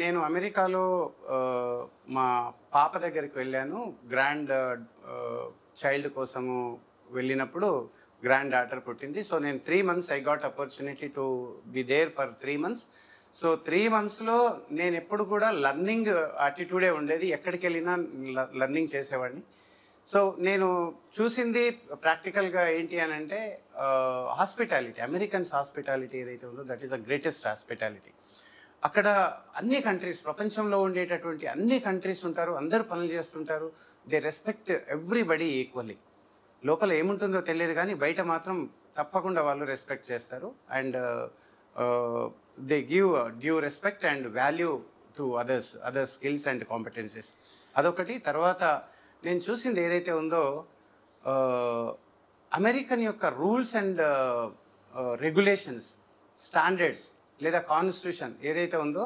నేను అమెరికాలో మా పాప దగ్గరికి వెళ్ళాను. గ్రాండ్ చైల్డ్ కోసము వెళ్ళినప్పుడు గ్రాండ్ డాటర్ పుట్టింది. సో నేను 3 months I got opportunity to be there for 3 months. So 3 monthsలో నేను ఎప్పుడు కూడా లర్నింగ్ యాటిట్యూడే ఉండేది. ఎక్కడికి వెళ్ళినా లర్నింగ్ చేసేవాడిని. సో నేను చూసింది ప్రాక్టికల్గా ఏంటి అని అంటే హాస్పిటాలిటీ, అమెరికన్స్ హాస్పిటాలిటీ ఏదైతే ఉందో that is the greatest hospitality. అక్కడ అన్ని కంట్రీస్, ప్రపంచంలో ఉండేటటువంటి అన్ని కంట్రీస్ ఉంటారు, అందరూ పనులు చేస్తుంటారు. They respect everybody equally. లోపల ఏముంటుందో తెలియదు కానీ బయట మాత్రం తప్పకుండా వాళ్ళు రెస్పెక్ట్ చేస్తారు. And they give due respect and value to other skills and competencies. అదొకటి. తర్వాత నేను చూసింది ఏదైతే ఉందో అమెరికన్ యొక్క రూల్స్ అండ్ రెగ్యులేషన్స్, స్టాండర్డ్స్ లేదా కాన్స్టిట్యూషన్ ఏదైతే ఉందో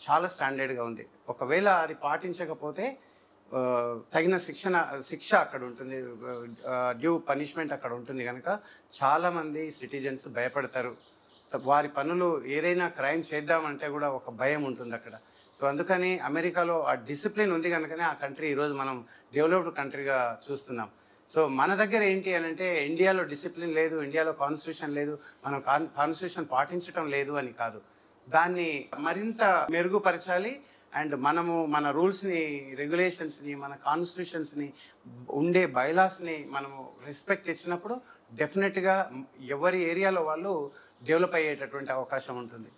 చాలా స్టాండర్డ్గా ఉంది. ఒకవేళ అది పాటించకపోతే తగిన శిక్ష అక్కడ ఉంటుంది, డ్యూ పనిష్మెంట్ అక్కడ ఉంటుంది. కనుక చాలామంది సిటిజన్స్ భయపడతారు. వారి పనులు ఏదైనా క్రైమ్ చేద్దామంటే కూడా ఒక భయం ఉంటుంది అక్కడ. సో అందుకని అమెరికాలో ఆ డిసిప్లిన్ ఉంది కనుకనే ఆ కంట్రీ ఈరోజు మనం డెవలప్డ్ కంట్రీగా చూస్తున్నాం. సో మన దగ్గర ఏంటి అని అంటే ఇండియాలో డిసిప్లిన్ లేదు, ఇండియాలో కాన్స్టిట్యూషన్ లేదు, మనం కాన్స్టిట్యూషన్ పాటించడం లేదు అని కాదు. దాన్ని మరింత మెరుగుపరచాలి. అండ్ మనము మన రూల్స్ని, రెగ్యులేషన్స్ని, మన కాన్స్టిట్యూషన్స్ని, ఉండే బైలాస్ని మనము రెస్పెక్ట్ ఇచ్చినప్పుడు డెఫినెట్గా ఎవరి ఏరియాలో వాళ్ళు డెవలప్ అయ్యేటటువంటి అవకాశం ఉంటుంది.